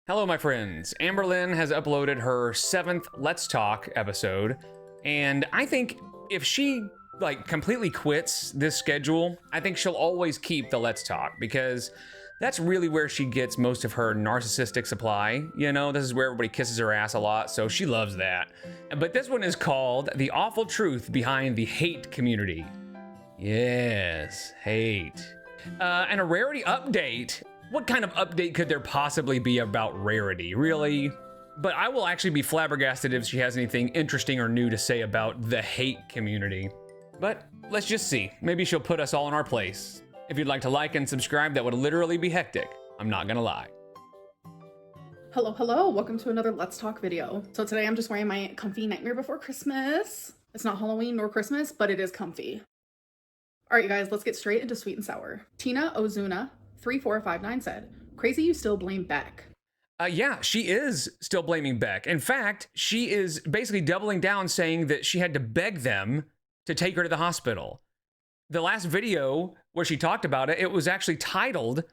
Hello, my friends. Amberlynn has uploaded her 7th Let's Talk episode, and I think if she completely quits this schedule, I think she'll always keep the Let's Talk because that's really where she gets most of her narcissistic supply. You know, this is where everybody kisses her ass a lot, so she loves that. But this one is called The Awful Truth Behind the Hate Community. Yes, hate. And a Rarity update. What kind of update could there possibly be about Rarity, really? But I will actually be flabbergasted if she has anything interesting or new to say about the hate community. But let's just see. Maybe she'll put us all in our place. If you'd like to like and subscribe, that would literally be hectic. I'm not gonna lie. Hello, welcome to another Let's Talk video. So today I'm just wearing my comfy Nightmare Before Christmas. It's not Halloween nor Christmas, but it is comfy. All right, you guys, let's get straight into sweet and sour. Tina Ozuna 3459 said, "Crazy you still blame Beck." Yeah, she is still blaming Beck. In fact, she is basically doubling down, saying that she had to beg them to take her to the hospital. The last video where she talked about it, it was actually titled,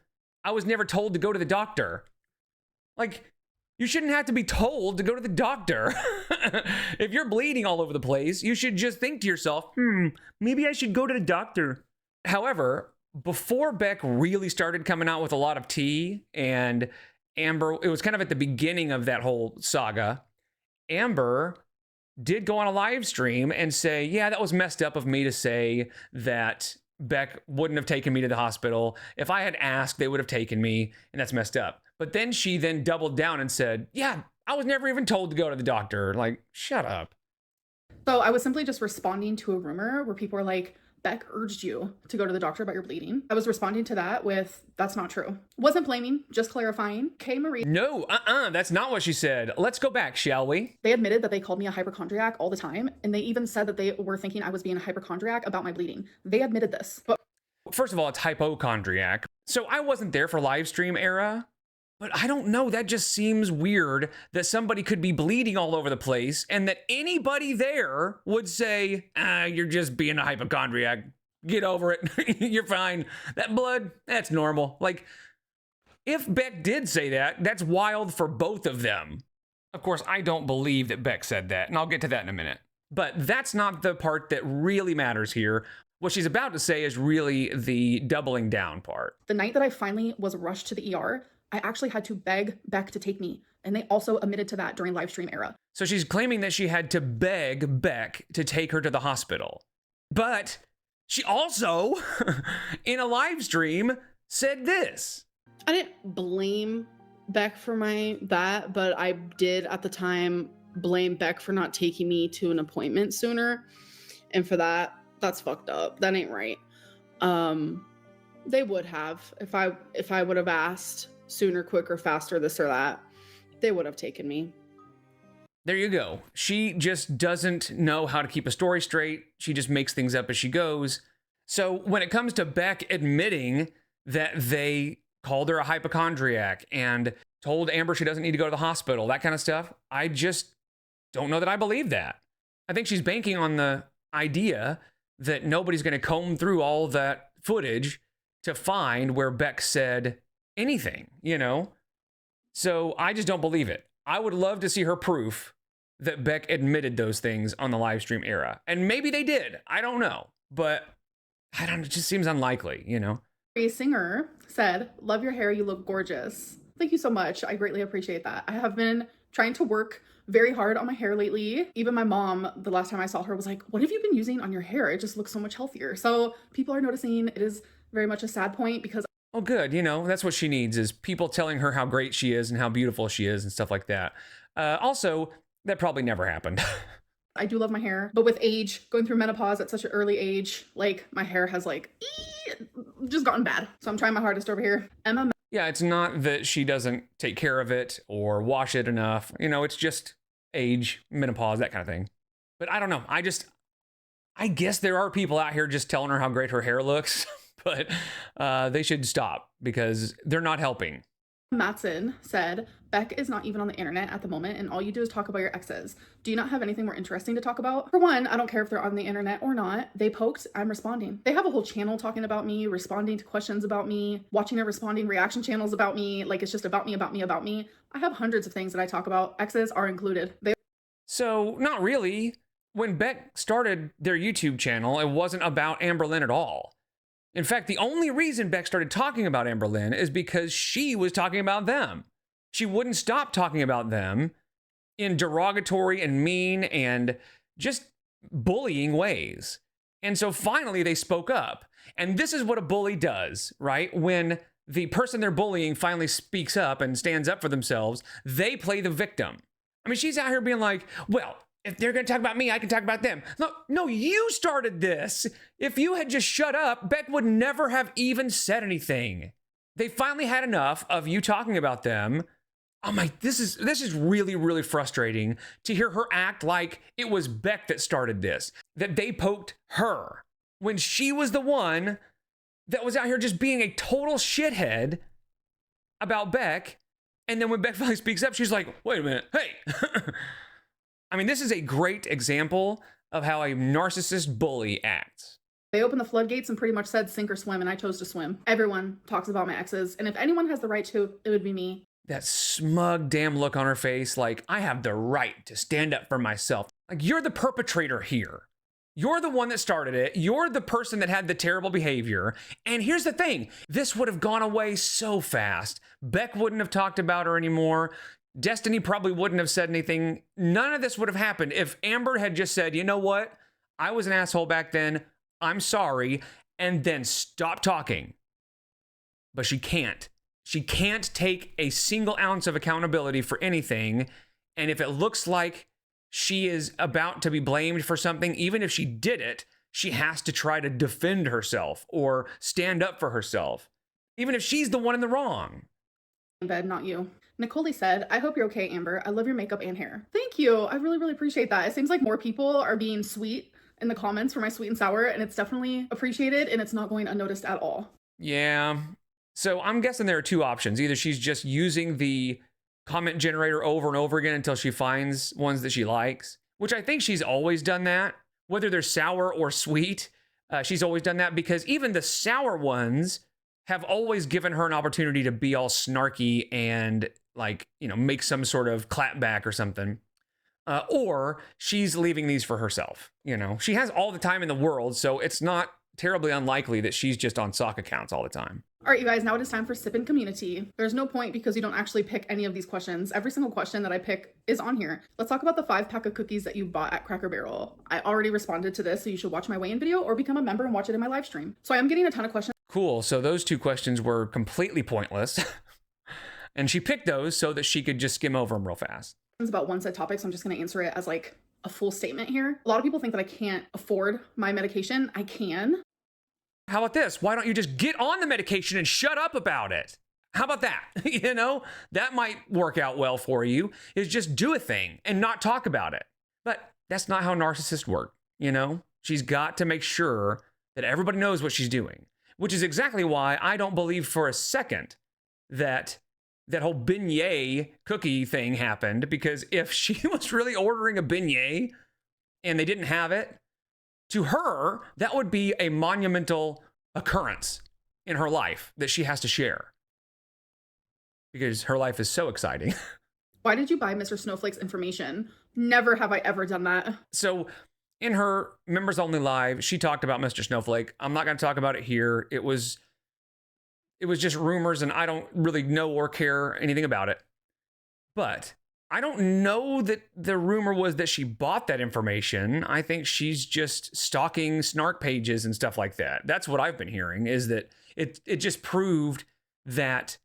"I was never told to go to the doctor." Like, you shouldn't have to be told to go to the doctor. If you're bleeding all over the place, you should just think to yourself, maybe I should go to the doctor. However, before Beck really started coming out with a lot of tea, and Amber, it was kind of at the beginning of that whole saga, Amber did go on a live stream and say, yeah, that was messed up of me to say that Beck wouldn't have taken me to the hospital. If I had asked, they would have taken me, and that's messed up. But then she then doubled down and said, yeah, I was never even told to go to the doctor. Like, shut up. So I was simply just responding to a rumor where people were like, Beck urged you to go to the doctor about your bleeding. I was responding to that with, that's not true. Wasn't blaming, just clarifying. Kay Marie. No, that's not what she said. Let's go back, shall we? They admitted that they called me a hypochondriac all the time. And they even said that they were thinking I was being a hypochondriac about my bleeding. They admitted this. But first of all, it's hypochondriac. So I wasn't there for live stream era. But I don't know, that just seems weird that somebody could be bleeding all over the place and that anybody there would say, you're just being a hypochondriac. Get over it. You're fine. That blood, that's normal. Like, if Beck did say that, that's wild for both of them. Of course, I don't believe that Beck said that, and I'll get to that in a minute. But that's not the part that really matters here. What she's about to say is really the doubling down part. the night that I finally was rushed to the ER, I actually had to beg Beck to take me. And they also admitted to that during live stream era. So she's claiming that she had to beg Beck to take her to the hospital. But she also, in a live stream, said this. I didn't blame Beck for that, but I did at the time blame Beck for not taking me to an appointment sooner. And for that, that's fucked up. That ain't right. They would have, if I would have asked sooner, quicker, faster, this or that, they would have taken me. There you go. She just doesn't know how to keep a story straight. She just makes things up as she goes. So when it comes to Beck admitting that they called her a hypochondriac and told Amber she doesn't need to go to the hospital, that kind of stuff, I just don't know that I believe that. I think she's banking on the idea that nobody's going to comb through all that footage to find where Beck said anything, you know? So I just don't believe it. I would love to see her proof that Beck admitted those things on the live stream era. And maybe they did. I don't know. But it just seems unlikely, you know? A singer said, "Love your hair, you look gorgeous." Thank you so much. I greatly appreciate that. I have been trying to work very hard on my hair lately. Even my mom, the last time I saw her, was like, "What have you been using on your hair? It just looks so much healthier." So people are noticing. It is very much a sad point because Oh, good. You know, that's what she needs, is people telling her how great she is and how beautiful she is and stuff like that. Also, that probably never happened. I do love my hair, but with age, going through menopause at such an early age, like my hair has just gotten bad. So I'm trying my hardest over here. Emma. Yeah, it's not that she doesn't take care of it or wash it enough. You know, it's just age, menopause, that kind of thing. But I don't know. I guess there are people out here just telling her how great her hair looks. But they should stop because they're not helping. Matson said, Beck is not even on the internet at the moment, and all you do is talk about your exes. Do you not have anything more interesting to talk about? For one, I don't care if they're on the internet or not. They poked, I'm responding. They have a whole channel talking about me, responding to questions about me, watching their responding reaction channels about me. Like, it's just about me, about me, about me. I have hundreds of things that I talk about. Exes are included. So, not really. When Beck started their YouTube channel, it wasn't about Amberlynn at all. In fact, the only reason Beck started talking about Amberlynn is because she was talking about them. She wouldn't stop talking about them in derogatory and mean and just bullying ways. And so finally they spoke up. And this is what a bully does, right? When the person they're bullying finally speaks up and stands up for themselves, they play the victim. I mean, she's out here being like, well, if they're going to talk about me, I can talk about them. No, you started this. If you had just shut up, Beck would never have even said anything. They finally had enough of you talking about them. I'm like, this is really, really frustrating to hear her act like it was Beck that started this, that they poked her when she was the one that was out here just being a total shithead about Beck. And then when Beck finally speaks up, she's like, wait a minute, hey. I mean, this is a great example of how a narcissist bully acts. They opened the floodgates and pretty much said sink or swim, and I chose to swim. Everyone talks about my exes, and if anyone has the right to, it would be me. That smug damn look on her face, like, I have the right to stand up for myself. Like, you're the perpetrator here. You're the one that started it. You're the person that had the terrible behavior. And here's the thing. This would have gone away so fast. Beck wouldn't have talked about her anymore. Destiny probably wouldn't have said anything. None of this would have happened if Amber had just said, you know what? I was an asshole back then. I'm sorry. And then stop talking. But she can't. She can't take a single ounce of accountability for anything. And if it looks like she is about to be blamed for something, even if she did it, she has to try to defend herself or stand up for herself, even if she's the one in the wrong. In bed, not you. Nicole said, I hope you're okay, Amber. I love your makeup and hair. Thank you. I really, really appreciate that. It seems like more people are being sweet in the comments for my sweet and sour, and it's definitely appreciated, and it's not going unnoticed at all. Yeah. So I'm guessing there are two options. Either she's just using the comment generator over and over again until she finds ones that she likes, which I think she's always done that, whether they're sour or sweet. She's always done that because even the sour ones have always given her an opportunity to be all snarky and like, you know, make some sort of clapback or something. Or she's leaving these for herself. You know, she has all the time in the world, so it's not terribly unlikely that she's just on sock accounts all the time. All right, you guys, now it is time for Sip and Community. There's no point because you don't actually pick any of these questions. Every single question that I pick is on here. Let's talk about the 5-pack of cookies that you bought at Cracker Barrel. I already responded to this, so you should watch my weigh-in video or become a member and watch it in my live stream. So I am getting a ton of questions. Cool. So those two questions were completely pointless. And she picked those so that she could just skim over them real fast. About one set topic, so I'm just going to answer it as like a full statement here. A lot of people think that I can't afford my medication. I can. How about this? Why don't you just get on the medication and shut up about it? How about that? You know, that might work out well for you, is just do a thing and not talk about it. But that's not how narcissists work. You know, she's got to make sure that everybody knows what she's doing, which is exactly why I don't believe for a second that that whole beignet cookie thing happened, because if she was really ordering a beignet and they didn't have it, to her, that would be a monumental occurrence in her life that she has to share because her life is so exciting. Why did you buy Mr. Snowflake's information? Never have I ever done that. So in her members only live, she talked about Mr. Snowflake. I'm not going to talk about it here. It was just rumors and I don't really know or care anything about it. But I don't know that the rumor was that she bought that information. I think she's just stalking snark pages and stuff like that. That's what I've been hearing, is that it just proved that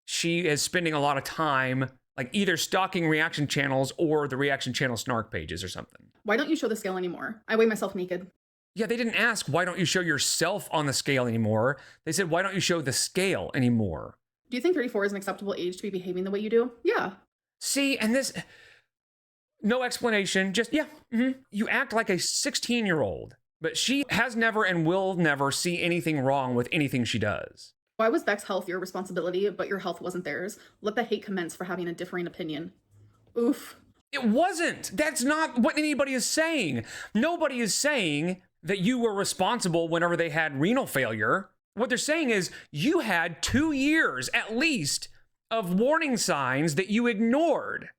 she is spending a lot of time like either stalking reaction channels or the reaction channel snark pages or something. Why don't you show the scale anymore? I weigh myself naked. Yeah, they didn't ask, why don't you show yourself on the scale anymore? They said, why don't you show the scale anymore? Do you think 34 is an acceptable age to be behaving the way you do? Yeah. See, and this, no explanation, just, yeah, you act like a 16-year-old, but she has never and will never see anything wrong with anything she does. Why was Beck's health your responsibility, but your health wasn't theirs? Let the hate commence for having a differing opinion. Oof. It wasn't. That's not what anybody is saying. Nobody is saying that you were responsible whenever they had renal failure. What they're saying is you had 2 years at least of warning signs that you ignored.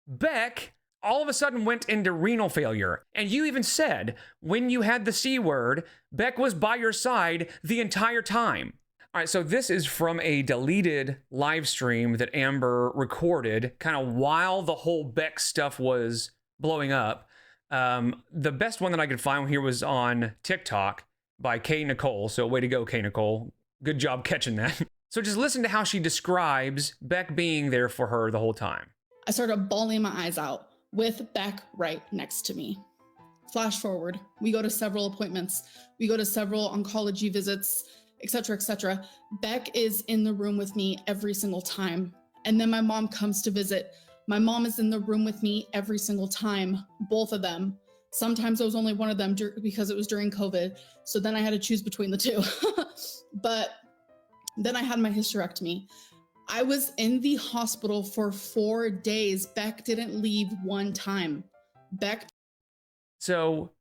Beck all of a sudden went into renal failure. And you even said when you had the C word, Beck was by your side the entire time. All right, so this is from a deleted live stream that Amber recorded kind of while the whole Beck stuff was blowing up. The best one that I could find here was on TikTok by K. Nicole. So way to go, K. Nicole. Good job catching that. So just listen to how she describes Beck being there for her the whole time. I started bawling my eyes out with Beck right next to me. Flash forward, we go to several appointments. We go to several oncology visits, etc., etc. Beck is in the room with me every single time. And then my mom comes to visit. My mom is in the room with me every single time, both of them. Sometimes it was only one of them because it was during COVID. So then I had to choose between the two. But then I had my hysterectomy. I was in the hospital for 4 days. Beck didn't leave one time. Beck. So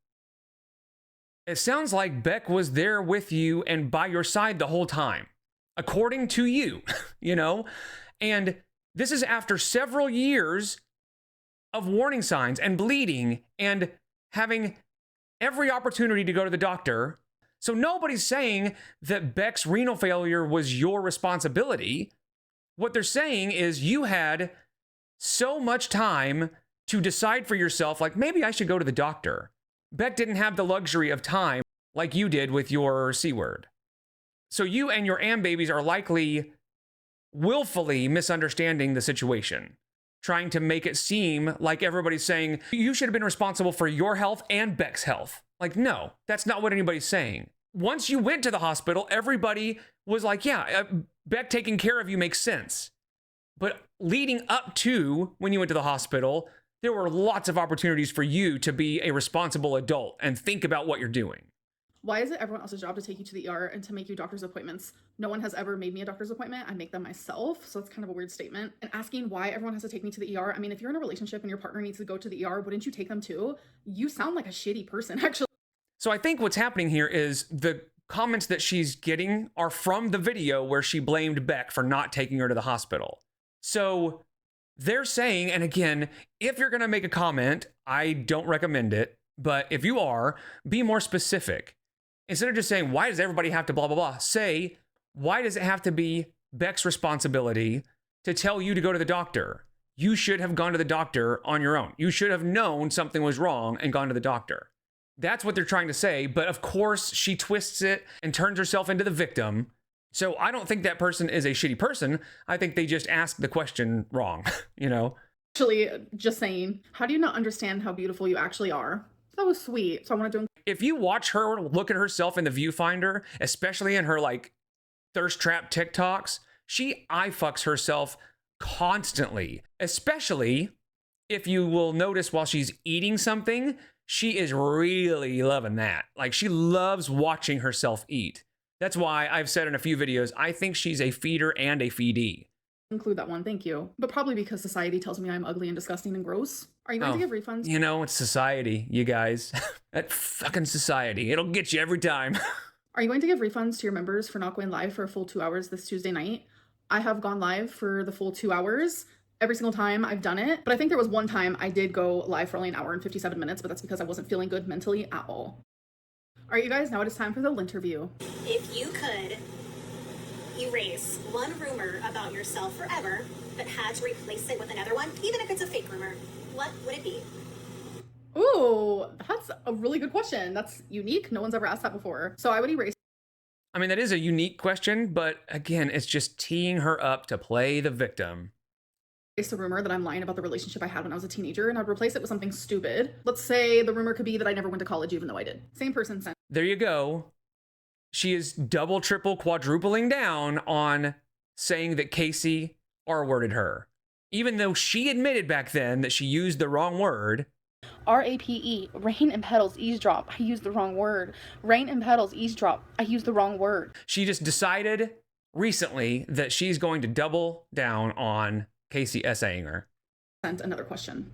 it sounds like Beck was there with you and by your side the whole time, according to you, you know? And this is after several years of warning signs and bleeding and having every opportunity to go to the doctor. So nobody's saying that Beck's renal failure was your responsibility. What they're saying is you had so much time to decide for yourself, like, maybe I should go to the doctor. Beck didn't have the luxury of time like you did with your C word. So you and your Am babies are likely willfully misunderstanding the situation, trying to make it seem like everybody's saying you should have been responsible for your health and Beck's health. Like, no, that's not what anybody's saying. Once you went to the hospital, everybody was like, yeah, Beck taking care of you makes sense. But leading up to when you went to the hospital, there were lots of opportunities for you to be a responsible adult and think about what you're doing. Why is it everyone else's job to take you to the ER and to make you doctor's appointments? No one has ever made me a doctor's appointment. I make them myself. So it's kind of a weird statement. And asking why everyone has to take me to the ER. I mean, if you're in a relationship and your partner needs to go to the ER, wouldn't you take them too? You sound like a shitty person, actually. So I think what's happening here is the comments that she's getting are from the video where she blamed Beck for not taking her to the hospital. So they're saying, and again, if you're going to make a comment, I don't recommend it. But if you are, be more specific. Instead of just saying, why does everybody have to blah, blah, blah, say, why does it have to be Beck's responsibility to tell you to go to the doctor? You should have gone to the doctor on your own. You should have known something was wrong and gone to the doctor. That's what they're trying to say. But of course, she twists it and turns herself into the victim. So I don't think that person is a shitty person. I think they just asked the question wrong, you know? Actually, just saying, how do you not understand how beautiful you actually are? That was sweet. So I want to do. If you watch her look at herself in the viewfinder, especially in her like thirst trap TikToks, she eye fucks herself constantly. Especially if you will notice while she's eating something, she is really loving that. Like she loves watching herself eat. That's why I've said in a few videos, I think she's a feeder and a feedee. Include that one, thank you. But probably because society tells me I'm ugly and disgusting and gross. Are you going to give refunds? You know, it's society, you guys. That fucking society. It'll get you every time. Are you going to give refunds to your members for not going live for a full 2 hours this Tuesday night? I have gone live for the full 2 hours. Every single time I've done it. But I think there was one time I did go live for only an hour and 57 minutes, but that's because I wasn't feeling good mentally at all. All right, you guys, now it is time for the interview. If you could erase one rumor about yourself forever, but had to replace it with another one, even if it's a fake rumor, what would it be? Ooh, that's a really good question. That's unique. No one's ever asked that before. So I would erase. I mean, that is a unique question, but again, it's just teeing her up to play the victim. The rumor that I'm lying about the relationship I had when I was a teenager, and I'd replace it with something stupid. Let's say the rumor could be that I never went to college even though I did. Same person sent. There you go. She is double, triple, quadrupling down on saying that Casey R-worded her. Even though she admitted back then that she used the wrong word. RAPE, rain and petals, eavesdrop. I used the wrong word. Rain and petals, eavesdrop. I used the wrong word. She just decided recently that she's going to double down on Casey essaying her. Sent another question.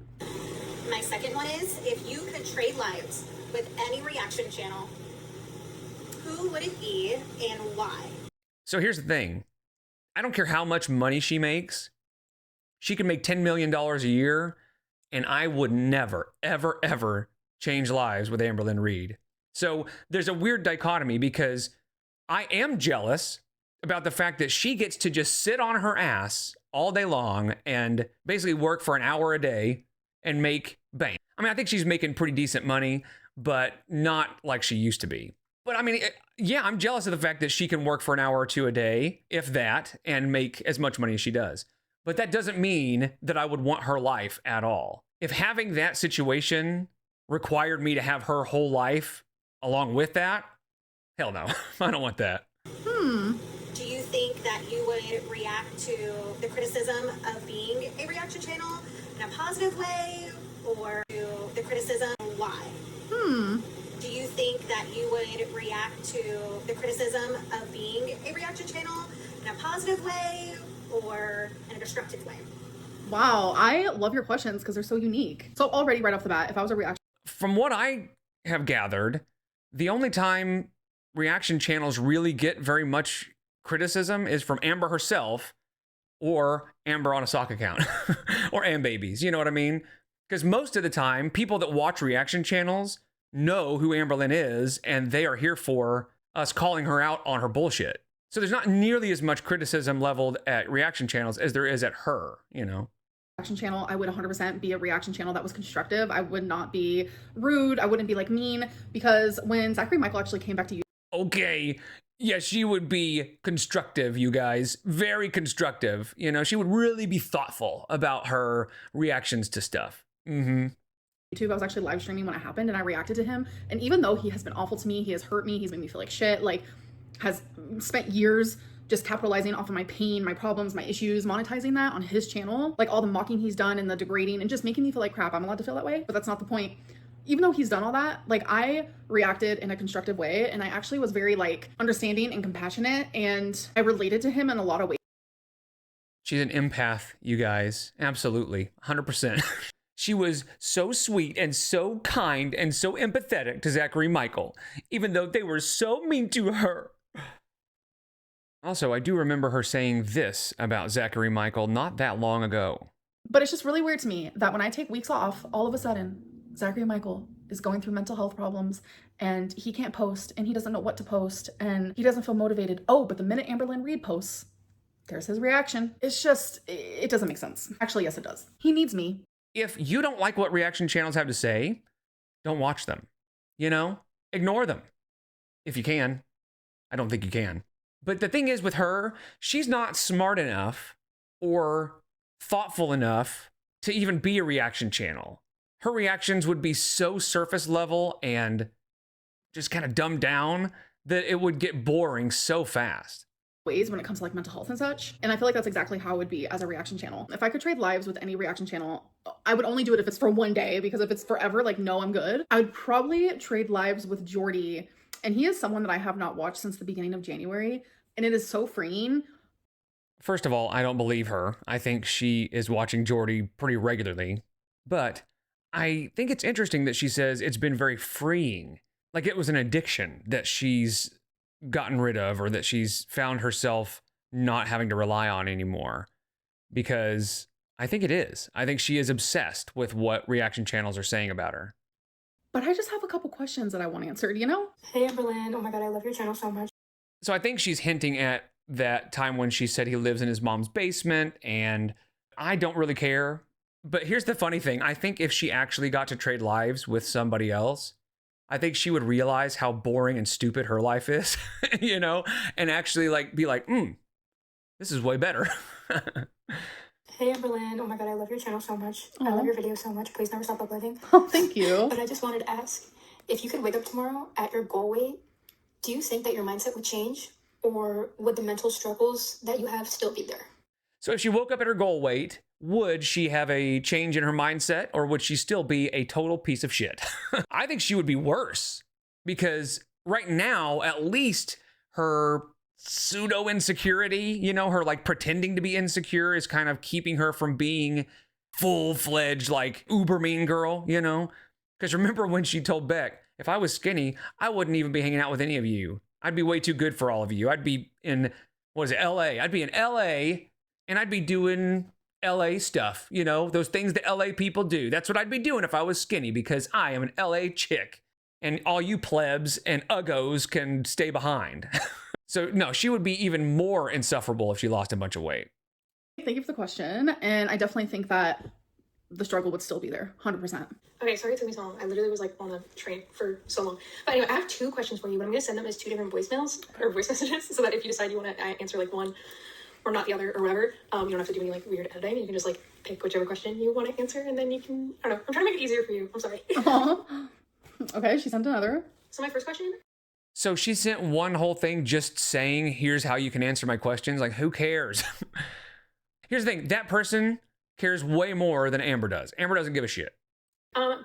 My second one is, if you could trade lives with any reaction channel, who would it be and why? So here's the thing. I don't care how much money she makes. She could make $10 million a year, and I would never, ever, ever change lives with Amberlynn Reid. So there's a weird dichotomy because I am jealous about the fact that she gets to just sit on her ass all day long and basically work for an hour a day and make bang. I mean, I think she's making pretty decent money, but not like she used to be. But I mean, yeah, I'm jealous of the fact that she can work for an hour or two a day, if that, and make as much money as she does. But that doesn't mean that I would want her life at all. If having that situation required me to have her whole life along with that, hell no, I don't want that. Do you think that you would react to the criticism of being a reaction channel in a positive way, or to the criticism? Why? Do you think that you would react to the criticism of being a reaction channel in a positive way or in a destructive way? Wow, I love your questions because they're so unique. So already right off the bat, if I was a reaction From what I have gathered, the only time reaction channels really get very much criticism is from Amber herself or Amber on a sock account or Ambabies, you know what I mean? Because most of the time, people that watch reaction channels know who Amberlynn is, and they are here for us calling her out on her bullshit. So there's not nearly as much criticism leveled at reaction channels as there is at her, you know? channel, I would 100% be a reaction channel that was constructive. I would not be rude. I wouldn't be like mean, because when Zachary Michael actually came back to you, Okay, yeah, she would be constructive, you guys. Very constructive. You know, she would really be thoughtful about her reactions to stuff. YouTube, I was actually live streaming when it happened and I reacted to him. And even though he has been awful to me, he has hurt me, he's made me feel like shit, like has spent years just capitalizing off of my pain, my problems, my issues, monetizing that on his channel, like all the mocking he's done and the degrading and just making me feel like crap. I'm allowed to feel that way, but that's not the point. Even though he's done all that, like I reacted in a constructive way and I actually was very like understanding and compassionate and I related to him in a lot of ways. She's an empath, you guys. Absolutely. 100%. She was so sweet and so kind and so empathetic to Zachary Michael, even though they were so mean to her. Also, I do remember her saying this about Zachary Michael not that long ago. But it's just really weird to me that when I take weeks off, all of a sudden, Zachary Michael is going through mental health problems and he can't post and he doesn't know what to post and he doesn't feel motivated. Oh, but the minute Amberlynn Reid posts, there's his reaction. It's just, it doesn't make sense. Actually, yes, it does. He needs me. If you don't like what reaction channels have to say, don't watch them. You know, ignore them. If you can. I don't think you can. But the thing is with her, she's not smart enough or thoughtful enough to even be a reaction channel. Her reactions would be so surface level and just kind of dumbed down that it would get boring so fast. Ways when it comes to like mental health and such. And I feel like that's exactly how it would be as a reaction channel. If I could trade lives with any reaction channel, I would only do it if it's for one day, because if it's forever, like, no, I'm good. I would probably trade lives with Jordy. And he is someone that I have not watched since the beginning of January. And it is so freeing. First of all, I don't believe her. I think she is watching Jordy pretty regularly. But I think it's interesting that she says it's been very freeing. Like it was an addiction that she's gotten rid of, or that she's found herself not having to rely on anymore. Because I think it is. I think she is obsessed with what reaction channels are saying about her. But I just have a couple questions that I want answered, you know? Hey Amberlynn, oh my god, I love your channel so much. So I think she's hinting at that time when she said he lives in his mom's basement, and I don't really care. But here's the funny thing. I think if she actually got to trade lives with somebody else, I think she would realize how boring and stupid her life is, you know, and actually like be like, this is way better. Hey Amberlynn, oh my god, I love your channel so much. I love your videos so much. Please never stop uploading. Oh, thank you. But I just wanted to ask, if you could wake up tomorrow at your goal weight, do you think that your mindset would change? Or would the mental struggles that you have still be there? So if she woke up at her goal weight, would she have a change in her mindset, or would she still be a total piece of shit? I think she would be worse, because right now, at least her pseudo insecurity, you know, her like pretending to be insecure is kind of keeping her from being full-fledged like uber mean girl, you know? Because remember when she told Beck, if I was skinny, I wouldn't even be hanging out with any of you. I'd be way too good for all of you. I'd be in, what is it, LA? I'd be in LA and I'd be doing LA stuff, you know, those things that LA people do. That's what I'd be doing if I was skinny, because I am an LA chick and all you plebs and uggos can stay behind. So no, she would be even more insufferable if she lost a bunch of weight. Thank you for the question. And I definitely think that the struggle would still be there, 100%. Okay, sorry it took me so long. I literally was like on a train for so long. But anyway, I have 2 questions for you, but I'm going to send them as 2 different voicemails or voice messages so that if you decide you want to answer like one or not the other or whatever, you don't have to do any like weird editing. You can just like pick whichever question you want to answer and then you can, I don't know. I'm trying to make it easier for you. I'm sorry. Okay, she sent another. So my first question. So she sent one whole thing just saying, here's how you can answer my questions. Like, who cares? Here's the thing. That person cares way more than Amber does. Amber doesn't give a shit.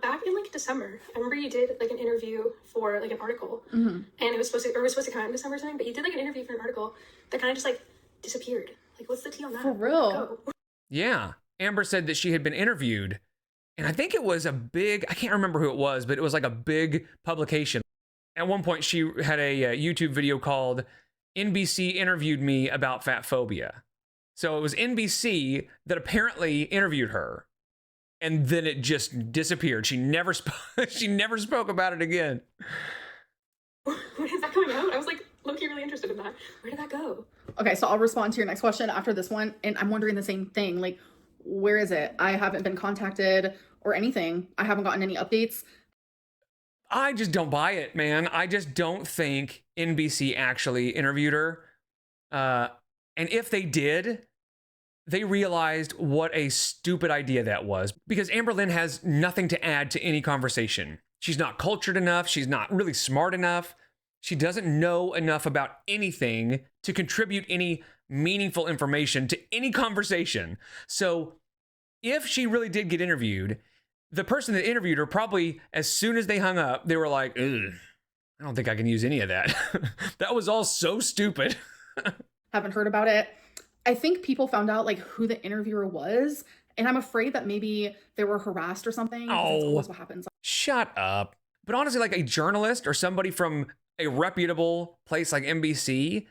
Back in like December, I remember you did like an interview for like an article, and it was supposed to come out in December or something. But you did like an interview for an article that kind of just like disappeared. Like, what's the tea on that? For real? Yeah, Amber said that she had been interviewed, and I think it was a big, I can't remember who it was, but it was like a big publication. At one point, she had a YouTube video called NBC Interviewed Me About Fat Phobia. So it was NBC that apparently interviewed her. And then it just disappeared. She never spoke about it again. When is that coming out? I was like low-key really interested in that. Where did that go? Okay, so I'll respond to your next question after this one. And I'm wondering the same thing. Like, where is it? I haven't been contacted or anything. I haven't gotten any updates. I just don't buy it, man. I just don't think NBC actually interviewed her. And if they did, they realized what a stupid idea that was, because Amberlynn has nothing to add to any conversation. She's not cultured enough. She's not really smart enough. She doesn't know enough about anything to contribute any meaningful information to any conversation. So if she really did get interviewed, the person that interviewed her probably, as soon as they hung up, they were like, ugh, I don't think I can use any of that. That was all so stupid. Haven't heard about it. I think people found out like who the interviewer was, and I'm afraid that maybe they were harassed or something. That's always what happens. Shut up. But honestly, like a journalist or somebody from a reputable place like NBC,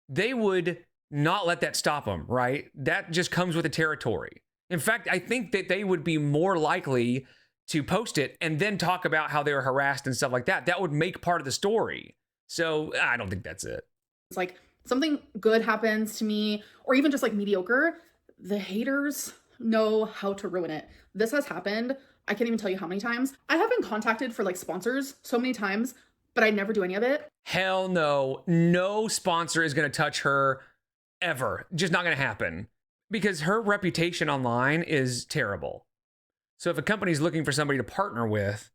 they would not let that stop them, right? That just comes with the territory. In fact, I think that they would be more likely to post it and then talk about how they were harassed and stuff like that. That would make part of the story. So I don't think that's it. It's like something good happens to me, or even just like mediocre, the haters know how to ruin it. This has happened. I can't even tell you how many times. I have been contacted for like sponsors so many times, but I never do any of it. Hell no. No sponsor is going to touch her ever. Just not going to happen, because her reputation online is terrible. So if a company's looking for somebody to partner with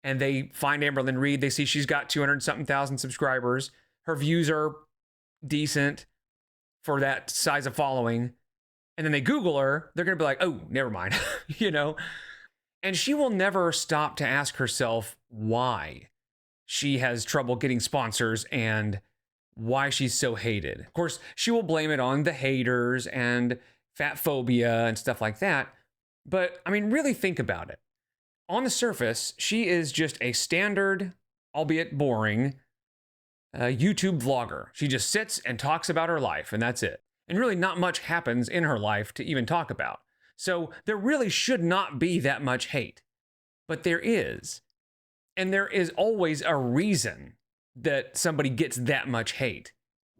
and they find Amberlynn Reid, they see she's got 200-something thousand subscribers, her views are decent for that size of following, and then they Google her, they're going to be like, oh, never mind, you know? And she will never stop to ask herself why she has trouble getting sponsors and why she's so hated. Of course, she will blame it on the haters and fat phobia and stuff like that. But I mean, really think about it. On the surface, she is just a standard, albeit boring, YouTube vlogger. She just sits and talks about her life, and that's it. And really not much happens in her life to even talk about. So there really should not be that much hate. But there is. And there is always a reason that somebody gets that much hate,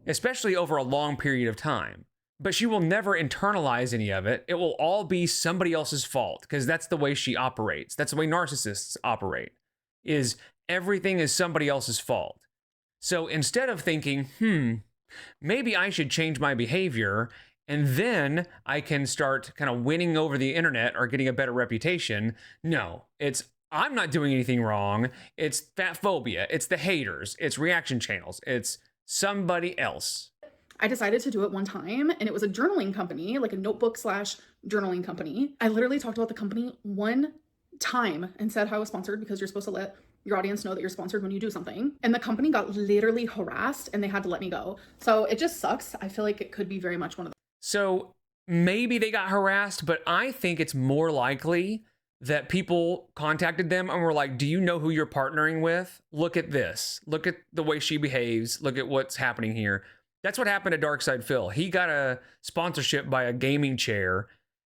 especially over a long period of time. But she will never internalize any of it. It will all be somebody else's fault, because that's the way she operates. That's the way narcissists operate, is everything is somebody else's fault. So instead of thinking, maybe I should change my behavior and then I can start kind of winning over the internet or getting a better reputation. No, it's I'm not doing anything wrong. It's fat phobia. It's the haters. It's reaction channels. It's somebody else. I decided to do it one time, and it was a journaling company, like a notebook / journaling company. I literally talked about the company one time and said how I was sponsored, because you're supposed to let your audience know that you're sponsored when you do something. And the company got literally harassed and they had to let me go. So it just sucks. I feel like it could be very much one of So maybe they got harassed, but I think it's more likely that people contacted them and were like, do you know who you're partnering with? Look at this. Look at the way she behaves. Look at what's happening here. That's what happened to Darkside Phil. He got a sponsorship by a gaming chair.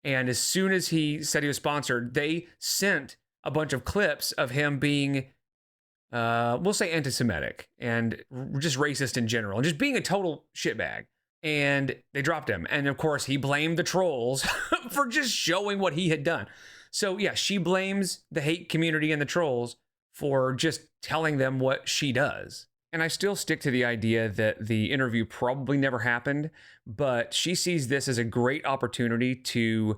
And as soon as he said he was sponsored, they sent a bunch of clips of him being, we'll say anti-Semitic and just racist in general, and just being a total shitbag. And they dropped him. And of course, he blamed the trolls for just showing what he had done. So yeah, she blames the hate community and the trolls for just telling them what she does. And I still stick to the idea that the interview probably never happened, but she sees this as a great opportunity to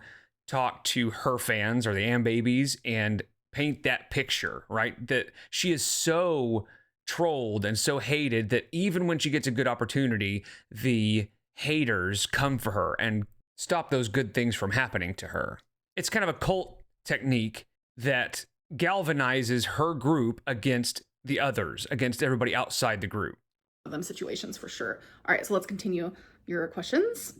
talk to her fans or the Am babies and paint that picture, right? That she is so trolled and so hated that even when she gets a good opportunity, the haters come for her and stop those good things from happening to her. It's kind of a cult technique that galvanizes her group against the others, against everybody outside the group. them situations for sure. All right, so let's continue your questions.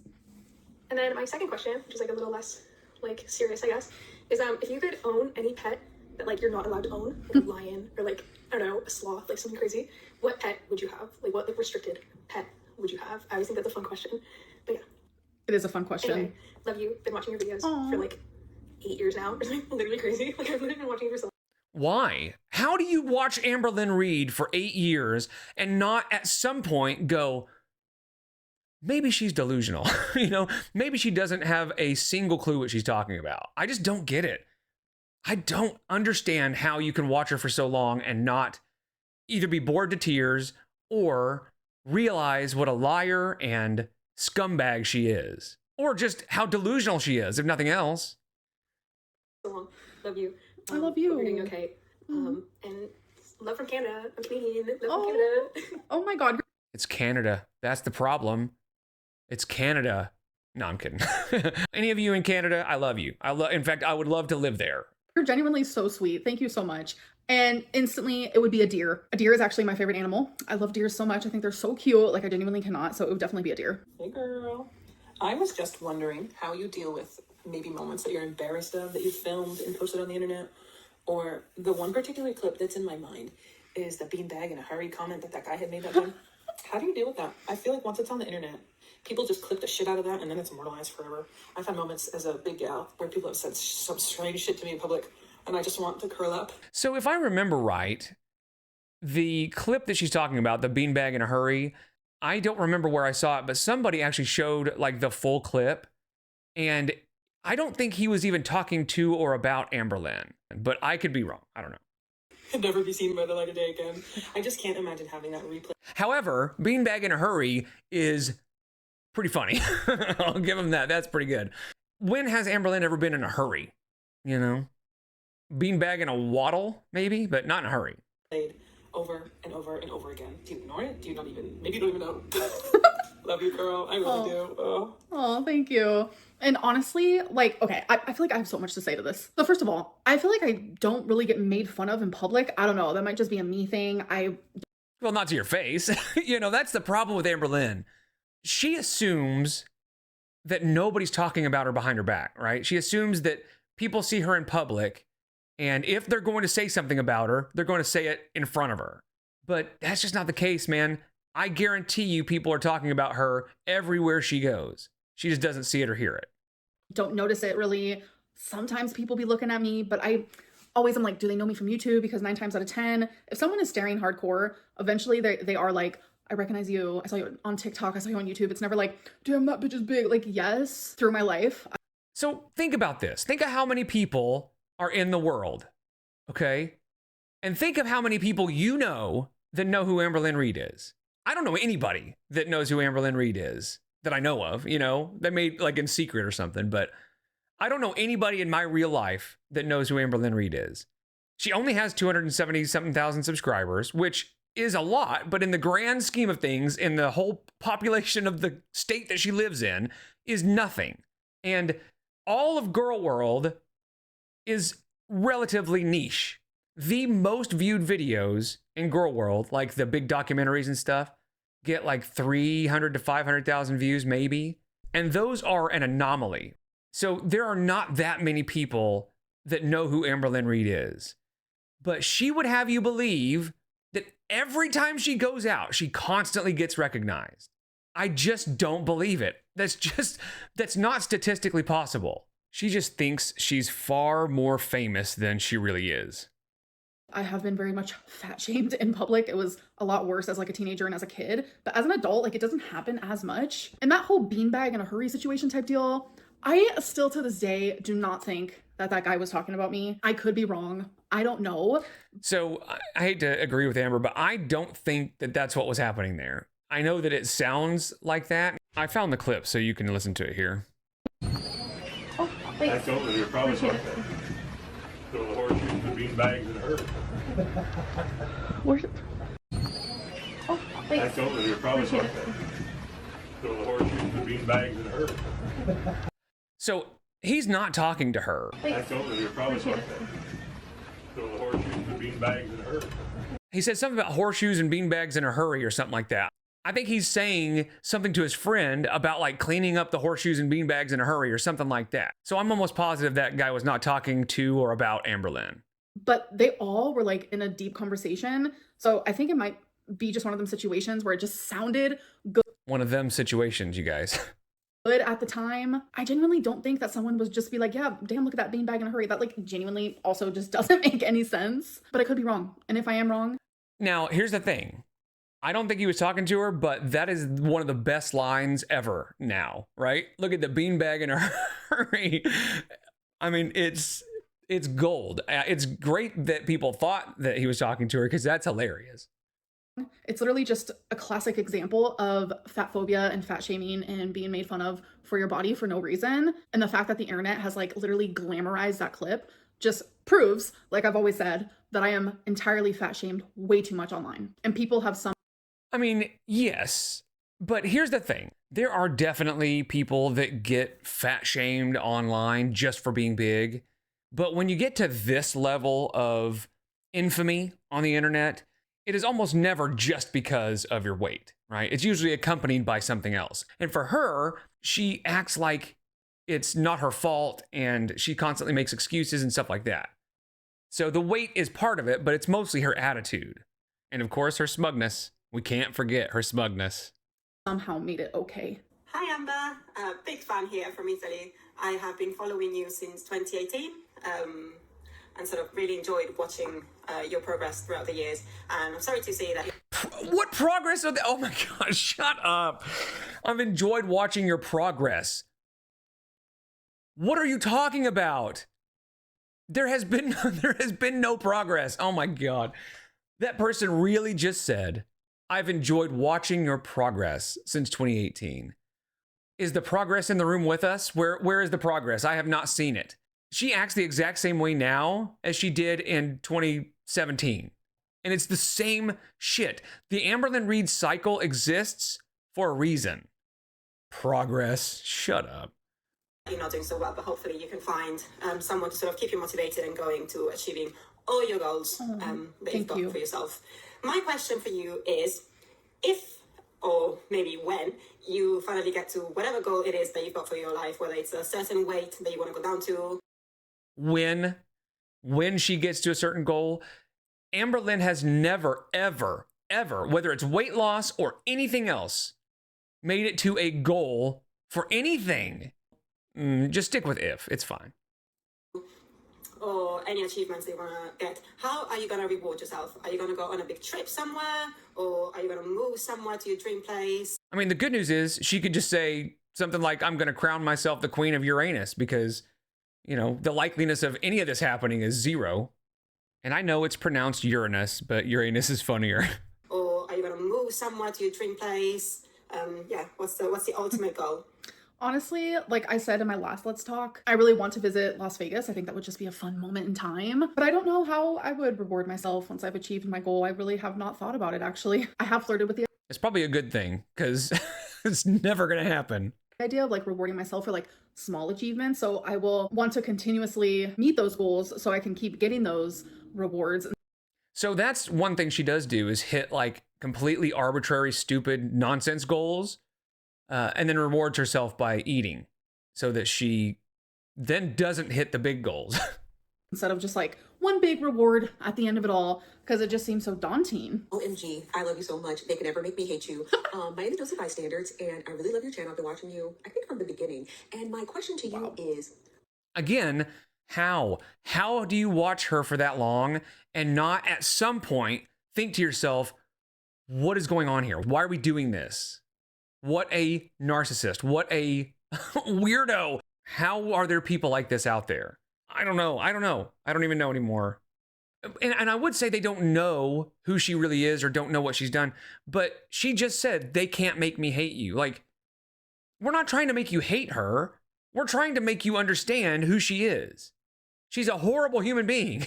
And then my second question, which is like a little less like serious, I guess, is if you could own any pet that like you're not allowed to own, like a lion or like, I don't know, a sloth, like something crazy, what pet would you have? Like what like restricted pet would you have? I always think that's a fun question. But yeah. It is a fun question. Anyway, love you. Been watching your videos Aww. for like 8 years now. It's like literally crazy. Like I've literally been watching you for so long. Why? How do you watch Amberlynn read for 8 years and not at some point go, maybe she's delusional? You know, maybe she doesn't have a single clue what she's talking about. I just don't get it. I don't understand how you can watch her for so long and not either be bored to tears or realize what a liar and scumbag she is, or just how delusional she is, if nothing else. So long. Love you. I love you. You're doing okay. And love from Canada. I'm Canadian. Love Oh. from Canada. Oh my God. It's Canada. That's the problem. It's Canada. No, I'm kidding. Any of you in Canada, I love you. In fact, I would love to live there. You're genuinely so sweet. Thank you so much. And instantly, it would be a deer. A deer is actually my favorite animal. I love deers so much. I think they're so cute. Like, I genuinely cannot. So it would definitely be a deer. Hey girl. I was just wondering how you deal with maybe moments that you're embarrassed of that you filmed and posted on the internet. Or the one particular clip that's in my mind is the beanbag in a hurry comment that guy had made that time. How do you deal with that? I feel like once it's on the internet, people just clip the shit out of that and then it's immortalized forever. I've had moments as a big gal where people have said some strange shit to me in public and I just want to curl up. So if I remember right, the clip that she's talking about, the beanbag in a hurry, I don't remember where I saw it, but somebody actually showed like the full clip. And I don't think he was even talking to or about Amberlynn, but I could be wrong. I don't know. Could never be seen by the light of day again. I just can't imagine having that replay. However, beanbag in a hurry is pretty funny. I'll give him that. That's pretty good. When has Amberlynn ever been in a hurry? You know? Beanbag in a waddle, maybe, but not in a hurry. Played over and over and over again. Do you ignore it? Do you not even, maybe you don't even know. Love you, girl. I really do. Oh, thank you. And honestly, like, okay, I feel like I have so much to say to this. So first of all, I feel like I don't really get made fun of in public. I don't know. That might just be a me thing. Well, not to your face. You know, that's the problem with Amberlynn. She assumes that nobody's talking about her behind her back, right? She assumes that people see her in public, and if they're going to say something about her, they're going to say it in front of her. But that's just not the case, man. I guarantee you people are talking about her everywhere she goes. She just doesn't see it or hear it. don't notice it really. Sometimes people be looking at me, but I always am like, do they know me from YouTube? Because 9 times out of 10, if someone is staring hardcore, eventually they are like, I recognize you. I saw you on TikTok. I saw you on YouTube. It's never like, damn, that bitch is big. Like, yes, through my life. So think about this. Think of how many people are in the world, okay? And think of how many people you know that know who Amberlynn Reed is. I don't know anybody that knows who Amberlynn Reed is that I know of, you know, that may like in secret or something, but I don't know anybody in my real life that knows who Amberlynn Reed is. She only has 270,000 subscribers, which is a lot, but in the grand scheme of things, in the whole population of the state that she lives in, is nothing. And all of Girl World is relatively niche. The most viewed videos in Girl World, like the big documentaries and stuff, get like 300 to 500,000 views maybe. And those are an anomaly. So there are not that many people that know who Amberlynn Reid is. But she would have you believe that every time she goes out, she constantly gets recognized. I just don't believe it. That's not statistically possible. She just thinks she's far more famous than she really is. I have been very much fat shamed in public. It was a lot worse as like a teenager and as a kid. But as an adult, like it doesn't happen as much. And that whole beanbag in a hurry situation type deal, I still to this day do not think that that guy was talking about me. I could be wrong. I don't know. So I hate to agree with Amber, but I don't think that that's what was happening there. I know that it sounds like that. I found the clip so you can listen to it here. Oh, wait. I told her you're probably like that. Throw the horseshoes and the beanbags in her. Where's... Oh, wait. I told her you're probably like that. Throw the horseshoes and the beanbags in her. So he's not talking to her. I told her you're probably like that. Throw the horseshoes and the beanbags in her. He said something about horseshoes and beanbags in a hurry or something like that. I think he's saying something to his friend about like cleaning up the horseshoes and beanbags in a hurry or something like that. So I'm almost positive that guy was not talking to or about Amberlynn. But they all were like in a deep conversation. So I think it might be just one of them situations where it just sounded good. One of them situations, you guys. Good at the time. I genuinely don't think that someone was just be like, yeah, damn, look at that beanbag in a hurry. That like genuinely also just doesn't make any sense. But I could be wrong. And if I am wrong. Now, here's the thing. I don't think he was talking to her, but that is one of the best lines ever now, right? Look at the beanbag in a hurry. I mean, it's gold. It's great that people thought that he was talking to her because that's hilarious. It's literally just a classic example of fat phobia and fat shaming and being made fun of for your body for no reason. And the fact that the internet has like literally glamorized that clip just proves, like I've always said, that I am entirely fat shamed way too much online. And people have some... I mean, yes, but here's the thing. There are definitely people that get fat shamed online just for being big. But when you get to this level of infamy on the internet, it is almost never just because of your weight, right? It's usually accompanied by something else. And for her, she acts like it's not her fault and she constantly makes excuses and stuff like that. So the weight is part of it, but it's mostly her attitude. And of course, her smugness. We can't forget her smugness. Somehow made it okay. Hi Amber, big fan here from Italy. I have been following you since 2018 and sort of really enjoyed watching your progress throughout the years. And I'm sorry to say that... What progress? Oh my God, shut up. I've enjoyed watching your progress. What are you talking about? There has been no progress. Oh my God. That person really just said, I've enjoyed watching your progress since 2018. Is the progress in the room with us? Where is the progress? I have not seen it. She acts the exact same way now as she did in 2017. And it's the same shit. The Amberlynn Reid cycle exists for a reason. Progress. Shut up. You're not doing so well, but hopefully you can find someone to sort of keep you motivated and going to achieving all your goals that you've got for yourself. My question for you is, if, or maybe when, you finally get to whatever goal it is that you've got for your life, whether it's a certain weight that you want to go down to. When she gets to a certain goal, Amberlynn has never, ever, whether it's weight loss or anything else, made it to a goal for anything. Just stick with if. It's fine. Or any achievements they want to get. How are you going to reward yourself? Are you going to go on a big trip somewhere? Or are you going to move somewhere to your dream place? I mean, the good news is she could just say something like, I'm going to crown myself the queen of Uranus because, you know, the likeliness of any of this happening is 0. And I know it's pronounced Uranus, but Uranus is funnier. Or are you going to move somewhere to your dream place? Yeah, what's the ultimate goal? Honestly, like I said in my last Let's Talk, I really want to visit Las Vegas. I think that would just be a fun moment in time. But I don't know how I would reward myself once I've achieved my goal. I really have not thought about it, actually. I have flirted with the It's probably a good thing because it's never going to happen. idea of like rewarding myself for like small achievements. So I will want to continuously meet those goals so I can keep getting those rewards. So that's one thing she does do, is hit like completely arbitrary, stupid, nonsense goals, and then rewards herself by eating so that she then doesn't hit the big goals. Instead of just like one big reward at the end of it all, because it just seems so daunting. OMG, I love you so much. They can never make me hate you. My name is Joseph By Standards, and I really love your channel. I've been watching you, I think, from the beginning. And my question to you is... Again, how? How do you watch her for that long and not at some point think to yourself, what is going on here? Why are we doing this? What a narcissist. What a weirdo. How are there people like this out there? I don't know. I don't even know anymore. And I would say they don't know who she really is or don't know what she's done. But she just said, they can't make me hate you. Like, we're not trying to make you hate her. We're trying to make you understand who she is. She's a horrible human being.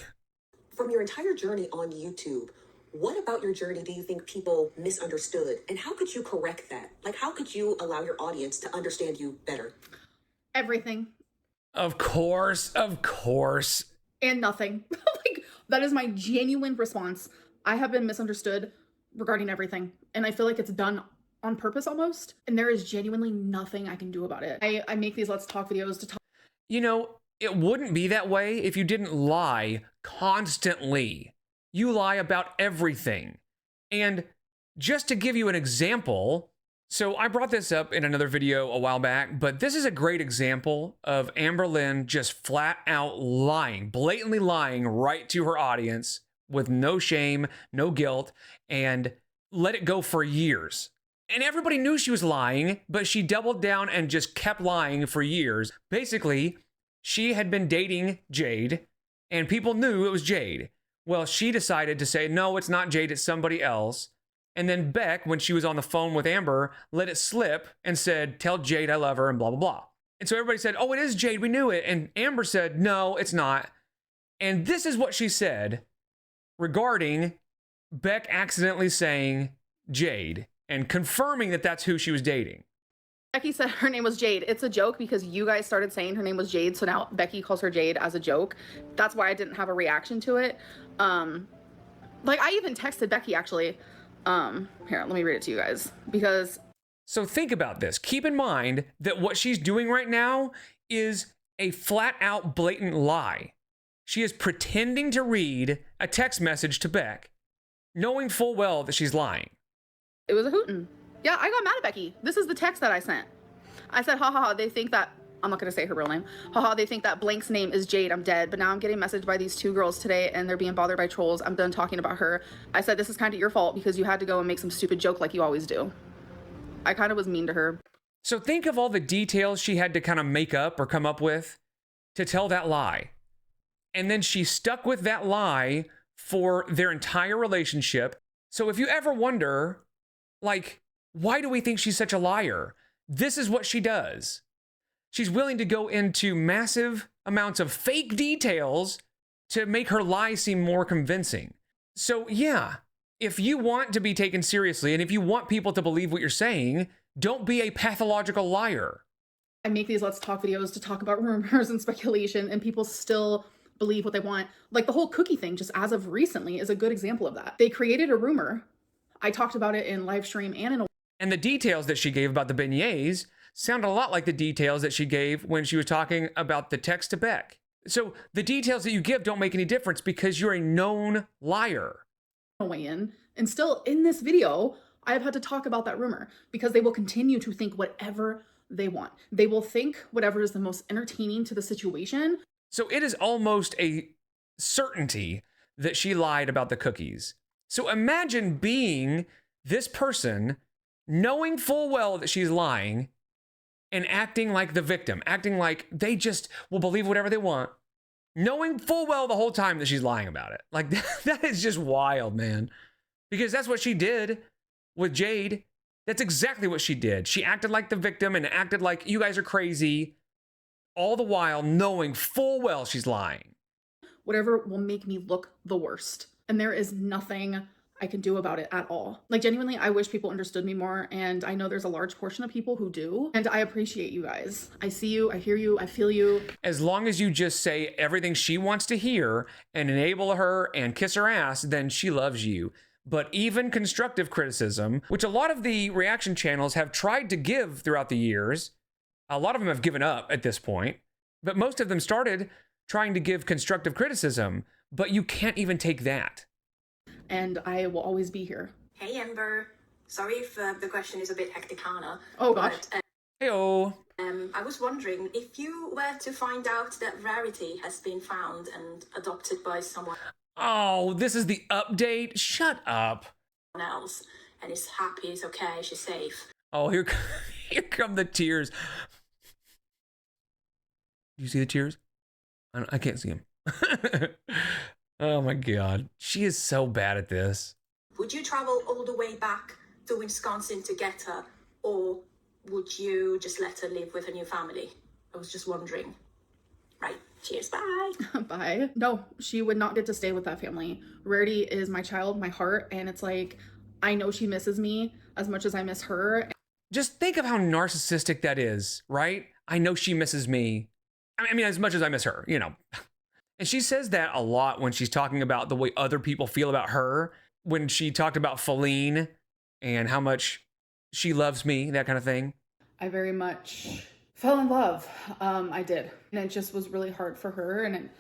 From your entire journey on YouTube, what about your journey do you think people misunderstood? And how could you correct that? Like, how could you allow your audience to understand you better? Everything. Of course. And nothing. Like, that is my genuine response. I have been misunderstood regarding everything. And I feel like it's done on purpose almost. And there is genuinely nothing I can do about it. I make these Let's Talk videos to talk. You know, it wouldn't be that way if you didn't lie constantly. You lie about everything. And just to give you an example, so I brought this up in another video a while back, but this is a great example of Amberlynn just flat out lying, blatantly lying right to her audience with no shame, no guilt, and let it go for years. And everybody knew she was lying, but she doubled down and just kept lying for years. Basically, she had been dating Jade, and people knew it was Jade. Well, she decided to say, no, it's not Jade, it's somebody else. And then Beck, when she was on the phone with Amber, let it slip and said, tell Jade I love her and blah, blah, blah. And so everybody said, oh, it is Jade, we knew it. And Amber said, no, it's not. And this is what she said regarding Beck accidentally saying Jade and confirming that that's who she was dating. Becky said her name was Jade. It's a joke because you guys started saying her name was Jade, so now Becky calls her Jade as a joke. That's why I didn't have a reaction to it. Like, I even texted Becky, actually. Here, let me read it to you guys, because... So think about this. Keep in mind that what she's doing right now is a flat-out blatant lie. She is pretending to read a text message to Beck, knowing full well that she's lying. It was a hootin'. Yeah, I got mad at Becky. This is the text that I sent. I said, ha ha ha, they think that... I'm not going to say her real name. Haha, they think that blank's name is Jade. I'm dead. But now I'm getting messaged by these two girls today and they're being bothered by trolls. I'm done talking about her. I said, this is kind of your fault because you had to go and make some stupid joke like you always do. I kind of was mean to her. So think of all the details she had to kind of make up or come up with to tell that lie. And then she stuck with that lie for their entire relationship. So if you ever wonder, like, why do we think she's such a liar? This is what she does. She's willing to go into massive amounts of fake details to make her lie seem more convincing. So yeah, if you want to be taken seriously and if you want people to believe what you're saying, don't be a pathological liar. I make these Let's Talk videos to talk about rumors and speculation, and people still believe what they want. Like the whole cookie thing, just as of recently, is a good example of that. They created a rumor. I talked about it in live stream and in a... And the details that she gave about the beignets sound a lot like the details that she gave when she was talking about the text to Beck. So the details that you give don't make any difference because you're a known liar. Weigh in. And still in this video, I've had to talk about that rumor because they will continue to think whatever they want. They will think whatever is the most entertaining to the situation. So it is almost a certainty that she lied about the cookies. So imagine being this person, knowing full well that she's lying, and acting like the victim, acting like they just will believe whatever they want, knowing full well the whole time that she's lying about it. Like, that is just wild, man. Because that's what she did with Jade. That's exactly what she did. She acted like the victim and acted like you guys are crazy, all the while knowing full well she's lying. Whatever will make me look the worst. And there is nothing I can do about it at all. Like, genuinely, I wish people understood me more, and I know there's a large portion of people who do, and I appreciate you guys. I see you, I hear you, I feel you. As long as you just say everything she wants to hear and enable her and kiss her ass, then she loves you. But even constructive criticism, which a lot of the reaction channels have tried to give throughout the years, a lot of them have given up at this point, but most of them started trying to give constructive criticism, but you can't even take that. And I will always be here. Hey Amber, sorry if the question is a bit hecticana. Oh gosh. But, Heyo. I was wondering if you were to find out that Rarity has been found and adopted by someone Oh, this is the update? Shut up. else, and is happy, is okay, she's safe. Oh, here come the tears. You see the tears? I can't see them. Oh my God. She is so bad at this. Would you travel all the way back to Wisconsin to get her, or would you just let her live with a new family? I was just wondering. Right. Cheers. Bye. Bye. No, she would not get to stay with that family. Rarity is my child, my heart, and it's like, I know she misses me as much as I miss her. Just think of how narcissistic that is, right? I know she misses me. I mean, as much as I miss her, you know. And she says that a lot when she's talking about the way other people feel about her. When she talked about Feline and how much she loves me, that kind of thing. I very much fell in love. I did. And it just was really hard for her, and it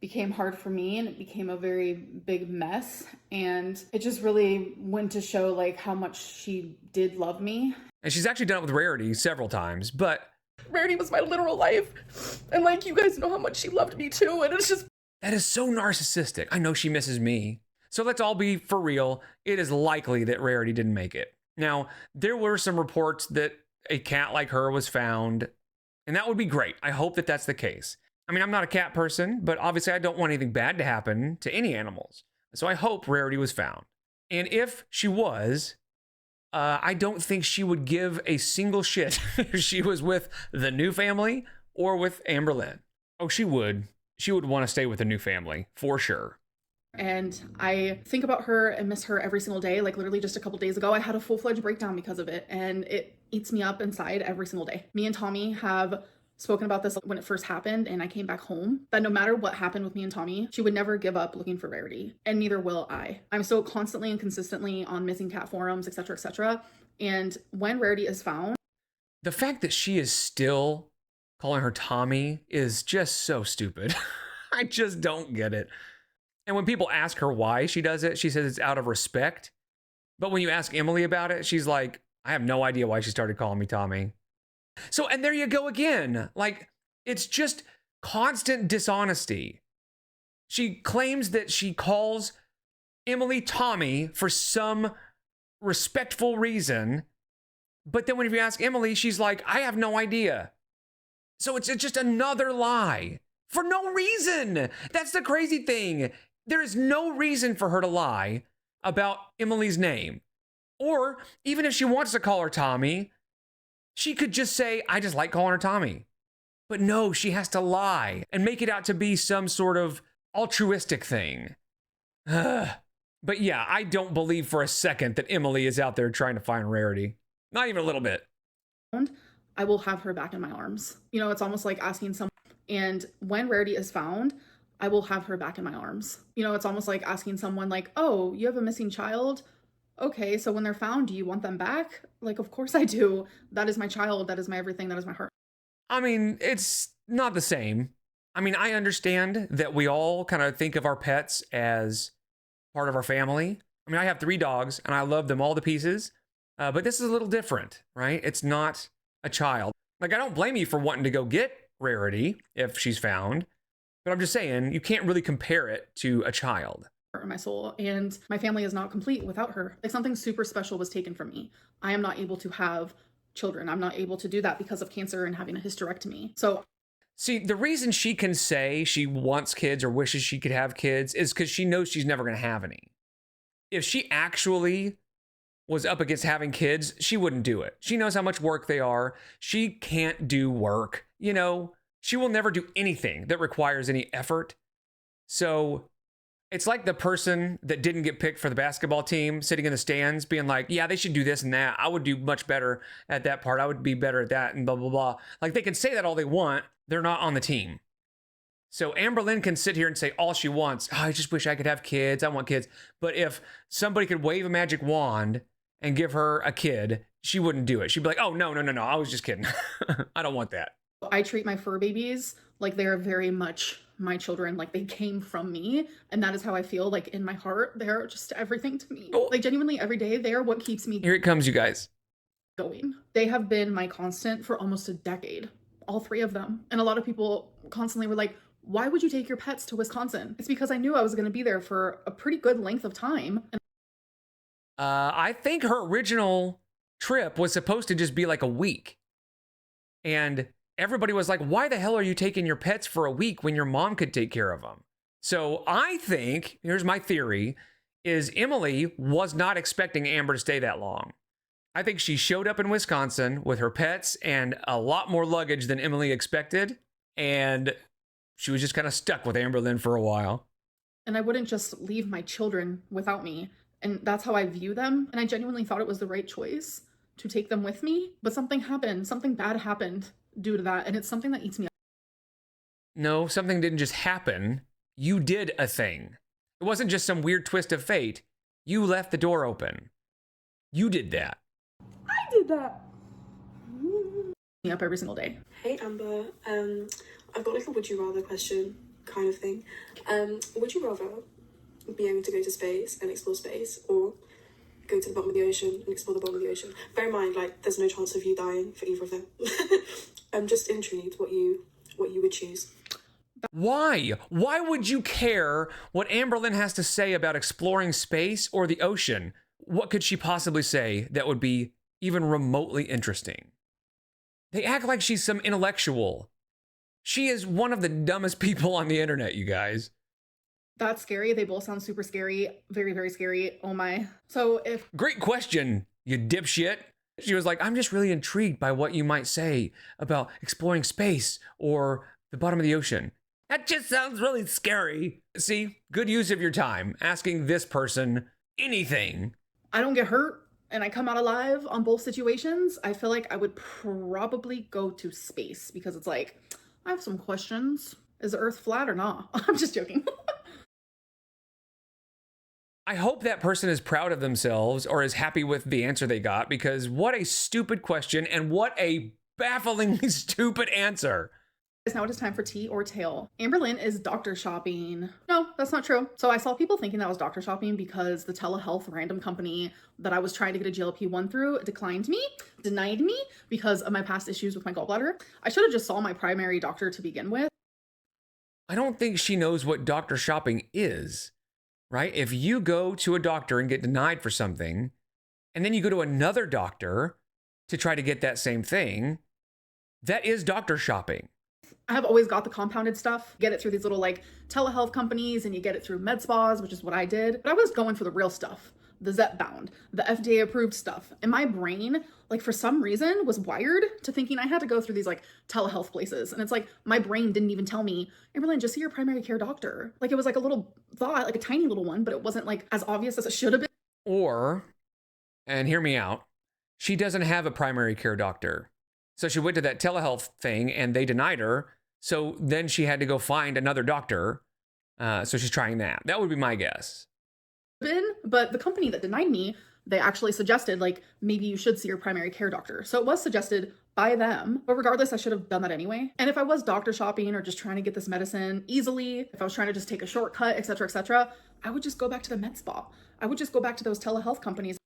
became hard for me, and it became a very big mess. And it just really went to show like how much she did love me. And she's actually done it with Rarity several times, but Rarity was my literal life. And like, you guys know how much she loved me too. And it's just, that is so narcissistic. I know she misses me. So let's all be for real. It is likely that Rarity didn't make it. Now, there were some reports that a cat like her was found, and that would be great. I hope that that's the case. I mean, I'm not a cat person, but obviously I don't want anything bad to happen to any animals. So I hope Rarity was found. And if she was, I don't think she would give a single shit if she was with the new family or with Amberlynn. Oh, she would. She would want to stay with the new family, for sure. and I think about her and miss her every single day. Like literally just a couple days ago, I had a full-fledged breakdown because of it, and it eats me up inside every single day. Me and Tommy have spoken about this when it first happened and I came back home, that no matter what happened with me and Tommy, she would never give up looking for Rarity, and neither will I. I'm so constantly and consistently on missing cat forums, etc., etc. And when Rarity is found, the fact that she is still calling her Tommy is just so stupid. I just don't get it. And when people ask her why she does it, she says it's out of respect. But when you ask Emily about it, she's like, I have no idea why she started calling me Tommy. So, and there you go again. Like, it's just constant dishonesty. She claims that she calls Emily Tommy for some respectful reason. But then when you ask Emily, she's like, I have no idea. So it's just another lie for no reason. That's the crazy thing. There is no reason for her to lie about Emily's name. Or even if she wants to call her Tommy, she could just say, I just like calling her Tommy. But no, she has to lie and make it out to be some sort of altruistic thing. But yeah, I don't believe for a second that Emily is out there trying to find Rarity. Not even a little bit. I will have her back in my arms. You know, it's almost like asking someone, and when Rarity is found, I will have her back in my arms. You know, it's almost like asking someone like, oh, you have a missing child? Okay, so when they're found, do you want them back? Like, of course I do. That is my child. That is my everything. That is my heart. I mean, it's not the same. I mean, I understand that we all kind of think of our pets as part of our family. I mean, I have 3 dogs and I love them all to pieces. But this is a little different, right? It's not a child. Like, I don't blame you for wanting to go get Rarity if she's found. But I'm just saying, you can't really compare it to a child. In my soul, and my family is not complete without her. Like, something super special was taken from me. I am not able to have children. I'm not able to do that because of cancer and having a hysterectomy. So see, the reason she can say she wants kids or wishes she could have kids is because she knows she's never going to have any. If she actually was up against having kids, she wouldn't do it. She knows how much work they are. She can't do work. You know, she will never do anything that requires any effort. So It's like the person that didn't get picked for the basketball team sitting in the stands being like, yeah, they should do this and that. I would do much better at that part. I would be better at that and blah, blah, blah. Like they can say that all they want. They're not on the team. So Amberlynn can sit here and say all she wants. Oh, I just wish I could have kids. I want kids. But if somebody could wave a magic wand and give her a kid, she wouldn't do it. She'd be like, oh, no. I was just kidding. I don't want that. I treat my fur babies like they're very much my children, like they came from me, and that is how I feel. Like in my heart, they're just everything to me. Like genuinely every day, they are what keeps me Here it comes, you guys. going. They have been my constant for almost a decade, all three of them. And a lot of people constantly were like, why would you take your pets to Wisconsin? It's because I knew I was going to be there for a pretty good length of time. I think her original trip was supposed to just be like a week. And everybody was like, why the hell are you taking your pets for a week when your mom could take care of them? So I think, here's my theory, is Emily was not expecting Amber to stay that long. I think she showed up in Wisconsin with her pets and a lot more luggage than Emily expected. And she was just kind of stuck with Amberlynn for a while. And I wouldn't just leave my children without me. And that's how I view them. And I genuinely thought it was the right choice to take them with me. But something happened. Something bad happened due to that. And it's something that eats me up. No, something didn't just happen. You did a thing. It wasn't just some weird twist of fate. You left the door open. You did that. I did that. Me up every single day. Hey Amber, I've got like a would you rather question kind of thing. Would you rather be able to go to space and explore space, or go to the bottom of the ocean and explore the bottom of the ocean? Bear in mind, like, there's no chance of you dying for either of them. I'm just intrigued what you would choose. Why? Why would you care what Amberlynn has to say about exploring space or the ocean? What could she possibly say that would be even remotely interesting? They act like she's some intellectual. She is one of the dumbest people on the internet, you guys. That's scary. They both sound super scary. Very, very scary. Oh my. So if... Great question, you dipshit. She was like, I'm just really intrigued by what you might say about exploring space or the bottom of the ocean. That just sounds really scary. See, good use of your time asking this person anything. I don't get hurt and I come out alive on both situations, I feel like I would probably go to space, because it's like, I have some questions. Is the Earth flat or not? I'm just joking. I hope that person is proud of themselves or is happy with the answer they got, because what a stupid question and what a bafflingly stupid answer. Now it is time for tea or tail. Amberlynn is doctor shopping. No, that's not true. So I saw people thinking that was doctor shopping because the telehealth random company that I was trying to get a GLP-1 through denied me because of my past issues with my gallbladder. I should have just saw my primary doctor to begin with. I don't think she knows what doctor shopping is, right? If you go to a doctor and get denied for something, and then you go to another doctor to try to get that same thing, that is doctor shopping. I have always got the compounded stuff. Get it through these little like telehealth companies, and you get it through med spas, which is what I did. But I was going for the real stuff, the Zepbound, the FDA approved stuff. And my brain, like for some reason, was wired to thinking I had to go through these like telehealth places. And it's like, my brain didn't even tell me, Amberlynn, just see your primary care doctor. Like it was like a little thought, like a tiny little one, but it wasn't like as obvious as it should have been. Or, and hear me out, she doesn't have a primary care doctor. So she went to that telehealth thing and they denied her. So then she had to go find another doctor. So she's trying that. That would be my guess. But the company that denied me, they actually suggested like, maybe you should see your primary care doctor. So it was suggested by them, but regardless, I should have done that anyway. And if I was doctor shopping or just trying to get this medicine easily, if I was trying to just take a shortcut, etc., I would just go back to the med spa. I would just go back to those telehealth companies.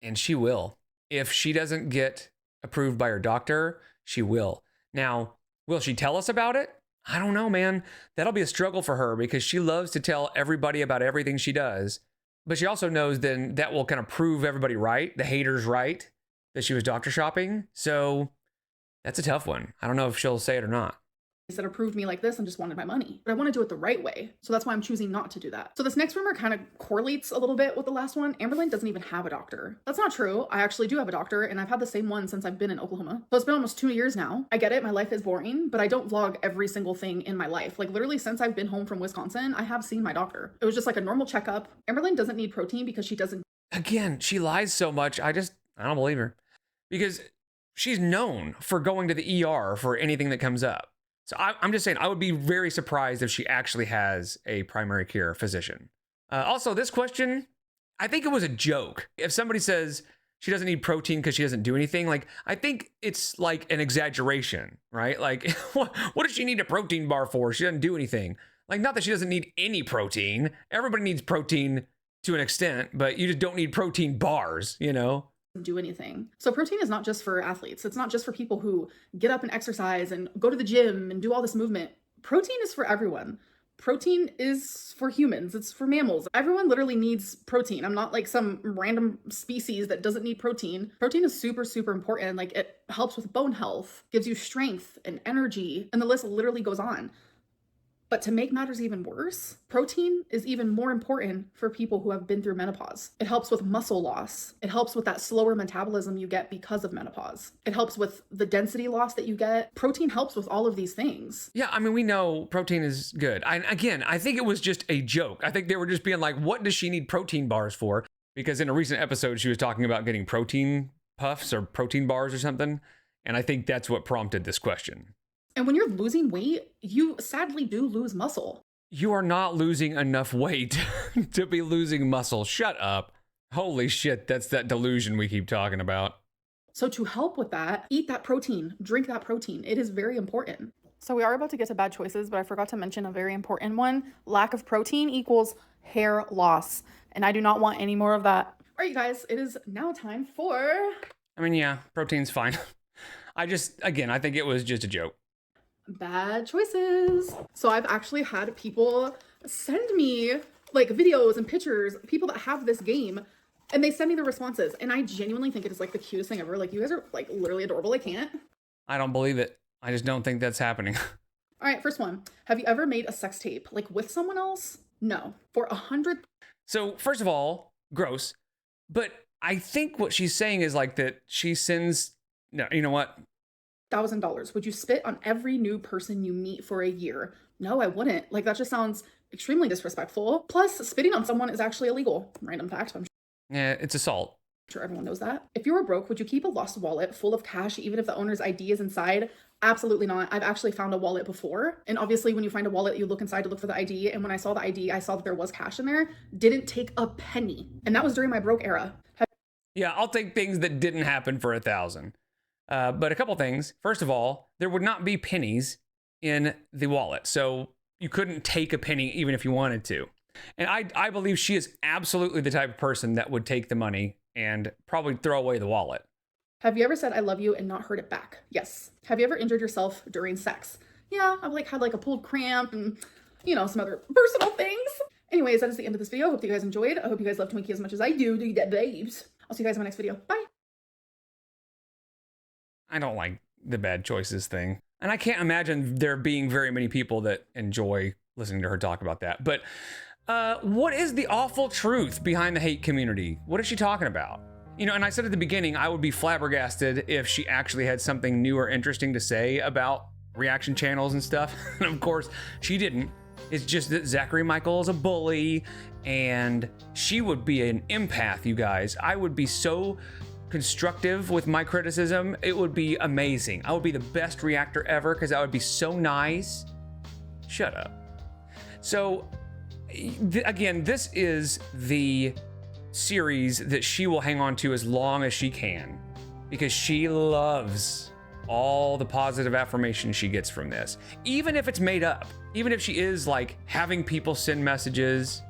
And she will. If she doesn't get approved by her doctor, she will. Now, will she tell us about it? I don't know, man. That'll be a struggle for her because she loves to tell everybody about everything she does. But she also knows then that will kind of prove everybody right, the haters right, that she was doctor shopping. So that's a tough one. I don't know if she'll say it or not. that approved me like this and just wanted my money. But I want to do it the right way. So that's why I'm choosing not to do that. So this next rumor kind of correlates a little bit with the last one. Amberlynn doesn't even have a doctor. That's not true. I actually do have a doctor, and I've had the same one since I've been in Oklahoma. So it's been almost 2 years now. I get it. My life is boring, but I don't vlog every single thing in my life. Like literally since I've been home from Wisconsin, I have seen my doctor. It was just like a normal checkup. Amberlynn doesn't need protein because she doesn't. Again, she lies so much. I don't believe her, because she's known for going to the ER for anything that comes up. So I'm just saying, I would be very surprised if she actually has a primary care physician. Also, this question, I think it was a joke. If somebody says she doesn't need protein because she doesn't do anything, like, I think it's like an exaggeration, right? Like, what does she need a protein bar for? She doesn't do anything. Like, not that she doesn't need any protein. Everybody needs protein to an extent, but you just don't need protein bars, you know? Do anything. So protein is not just for athletes. It's not just for people who get up and exercise and go to the gym and do all this movement. Protein is for everyone. Protein is for humans. It's for mammals. Everyone literally needs protein. I'm not like some random species that doesn't need protein. Protein is super, super important. Like it helps with bone health, gives you strength and energy, and the list literally goes on. But to make matters even worse, protein is even more important for people who have been through menopause. It helps with muscle loss. It helps with that slower metabolism you get because of menopause. It helps with the density loss that you get. Protein helps with all of these things. Yeah, I mean, we know protein is good. Again, I think it was just a joke. I think they were just being like, what does she need protein bars for? Because in a recent episode, she was talking about getting protein puffs or protein bars or something. And I think that's what prompted this question. And when you're losing weight, you sadly do lose muscle. You are not losing enough weight to be losing muscle. Shut up. Holy shit, that's that delusion we keep talking about. So to help with that, eat that protein, drink that protein. It is very important. So we are about to get to bad choices, but I forgot to mention a very important one. Lack of protein equals hair loss. And I do not want any more of that. All right, you guys, it is now time for... I mean, yeah, protein's fine. I think it was just a joke. Bad choices. So I've actually had people send me like videos and pictures, people that have this game, and they send me the responses. And I genuinely think it is like the cutest thing ever. Like you guys are like literally adorable. I can't. I don't believe it. I just don't think that's happening. All right, first one. Have you ever made a sex tape like with someone else? No. For 100. So first of all, gross. But I think what she's saying is like that she sends, no, you know what? $1,000. Would you spit on every new person you meet for a year? No, I wouldn't. Like that just sounds extremely disrespectful. Plus, spitting on someone is actually illegal. Random fact. Yeah, it's assault. Sure everyone knows that. If you were broke, would you keep a lost wallet full of cash even if the owner's ID is inside? Absolutely not. I've actually found a wallet before. And obviously when you find a wallet, you look inside to look for the ID. And when I saw the ID, I saw that there was cash in there. Didn't take a penny. And that was during my broke era. Yeah, I'll take things that didn't happen for 1,000. But a couple things. First of all, there would not be pennies in the wallet. So you couldn't take a penny even if you wanted to. And I believe she is absolutely the type of person that would take the money and probably throw away the wallet. Have you ever said I love you and not heard it back? Yes. Have you ever injured yourself during sex? Yeah, I've had a pulled cramp and, some other personal things. Anyways, that is the end of this video. I hope you guys enjoyed. I hope you guys love Twinkie as much as I do. Do you get babes? I'll see you guys in my next video. Bye. I don't like the bad choices thing. And I can't imagine there being very many people that enjoy listening to her talk about that. But what is the awful truth behind the hate community? What is she talking about? And I said at the beginning, I would be flabbergasted if she actually had something new or interesting to say about reaction channels and stuff. And of course, she didn't. It's just that Zachary Michael is a bully and she would be an empath, you guys. I would be so constructive with my criticism. It would be amazing. I would be the best reactor ever because I would be so nice. Shut up. So again, this is the series that she will hang on to as long as she can because she loves all the positive affirmation she gets from this. Even if it's made up, even if she is having people send messages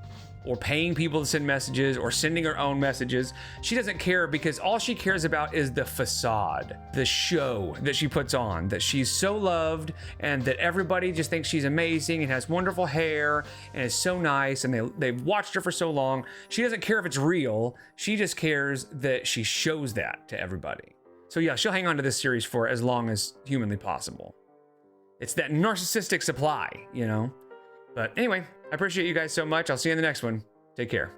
or paying people to send messages or sending her own messages, she doesn't care because all she cares about is the facade, the show that she puts on, that she's so loved and that everybody just thinks she's amazing and has wonderful hair and is so nice and they've watched her for so long. She doesn't care if it's real. She just cares that she shows that to everybody. So yeah, she'll hang on to this series for as long as humanly possible. It's that narcissistic supply, you know? But anyway, I appreciate you guys so much. I'll see you in the next one. Take care.